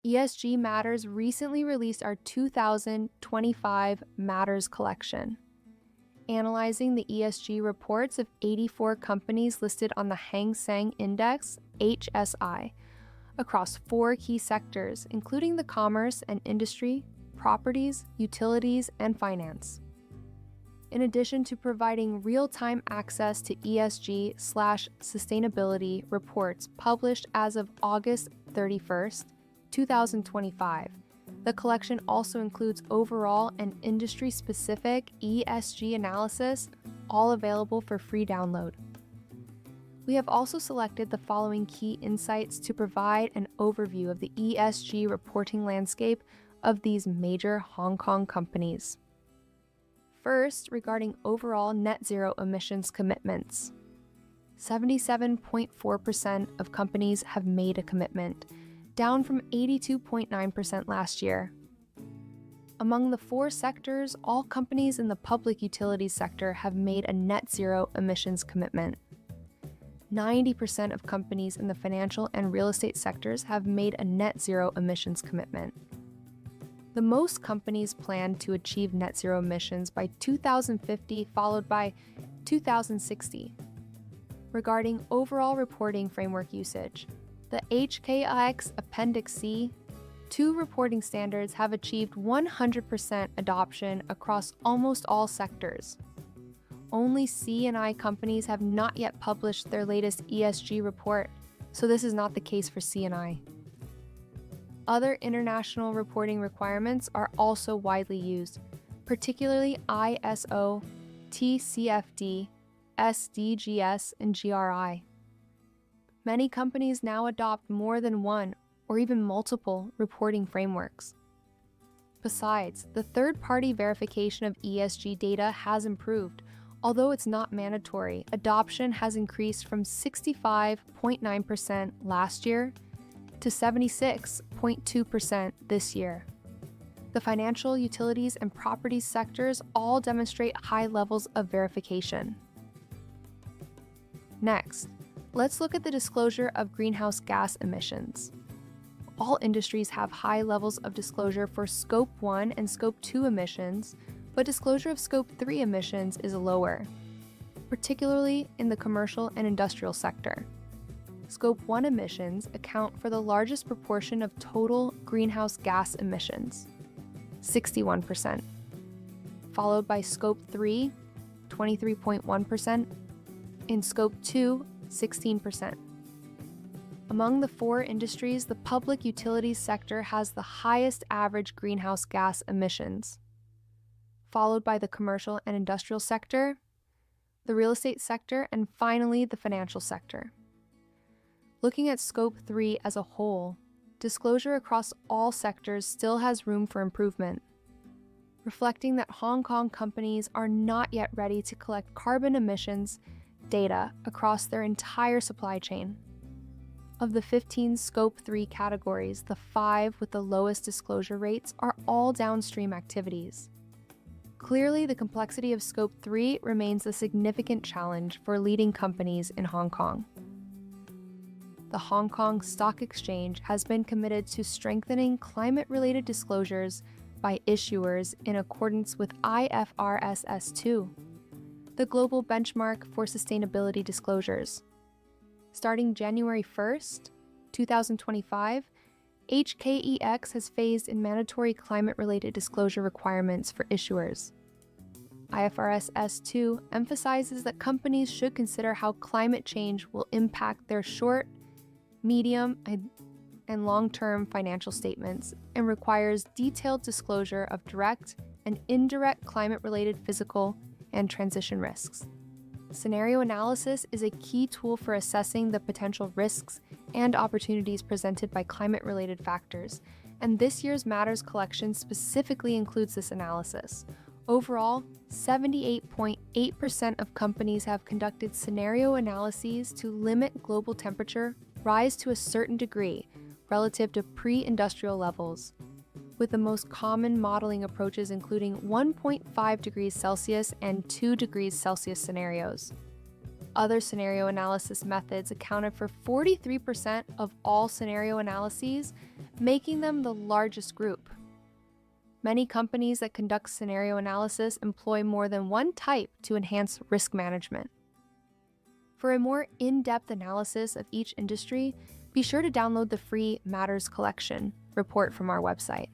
ESG Matters recently released our 2025 Matters collection, analyzing the ESG reports of 84 companies listed on the Hang Seng Index, HSI, across 4 key sectors, including the commerce and industry, properties, utilities, and finance. In addition to providing real-time access to ESG/sustainability reports published as of August 31st, 2025, the collection also includes overall and industry-specific ESG analysis, all available for free download. We have also selected the following key insights to provide an overview of the ESG reporting landscape of these major Hong Kong companies. First, regarding overall net zero emissions commitments. 77.4% of companies have made a commitment, down from 82.9% last year. Among the 4 sectors, all companies in the public utilities sector have made a net zero emissions commitment. 90% of companies in the financial and real estate sectors have made a net zero emissions commitment. The most companies plan to achieve net zero emissions by 2050, followed by 2060. Regarding overall reporting framework usage, the HKIX Appendix C, 2 reporting standards have achieved 100% adoption across almost all sectors. Only C&I companies have not yet published their latest ESG report, so this is not the case for C&I. Other international reporting requirements are also widely used, particularly ISO, TCFD, SDGs, and GRI. Many companies now adopt more than one or even multiple reporting frameworks. Besides, the third-party verification of ESG data has improved. Although it's not mandatory, adoption has increased from 65.9% last year to 76.2% this year. The financial, utilities, and properties sectors all demonstrate high levels of verification. Next, let's look at the disclosure of greenhouse gas emissions. All industries have high levels of disclosure for Scope 1 and Scope 2 emissions, but disclosure of Scope 3 emissions is lower, particularly in the commercial and industrial sector. Scope 1 emissions account for the largest proportion of total greenhouse gas emissions, 61%, followed by Scope 3, 23.1%, and Scope 2, 16%. Among the 4 industries, the public utilities sector has the highest average greenhouse gas emissions, followed by the commercial and industrial sector, the real estate sector, and finally the financial sector. Looking at Scope 3 as a whole, disclosure across all sectors still has room for improvement, reflecting that Hong Kong companies are not yet ready to collect carbon emissions data across their entire supply chain. Of the 15 Scope 3 categories, the 5 with the lowest disclosure rates are all downstream activities. Clearly, the complexity of Scope 3 remains a significant challenge for leading companies in Hong Kong. The Hong Kong Stock Exchange has been committed to strengthening climate-related disclosures by issuers in accordance with IFRS S2, the global benchmark for sustainability disclosures. Starting January 1st, 2025, HKEX has phased in mandatory climate-related disclosure requirements for issuers. IFRS S2 emphasizes that companies should consider how climate change will impact their short, medium, and long-term financial statements and requires detailed disclosure of direct and indirect climate-related physical and transition risks. Scenario analysis is a key tool for assessing the potential risks and opportunities presented by climate-related factors, and this year's Matters collection specifically includes this analysis. Overall, 78.8% of companies have conducted scenario analyses to limit global temperature rise to a certain degree relative to pre-industrial levels, with the most common modeling approaches including 1.5 degrees Celsius and 2 degrees Celsius scenarios. Other scenario analysis methods accounted for 43% of all scenario analyses, making them the largest group. Many companies that conduct scenario analysis employ more than one type to enhance risk management. For a more in-depth analysis of each industry, be sure to download the free Matters collection report from our website.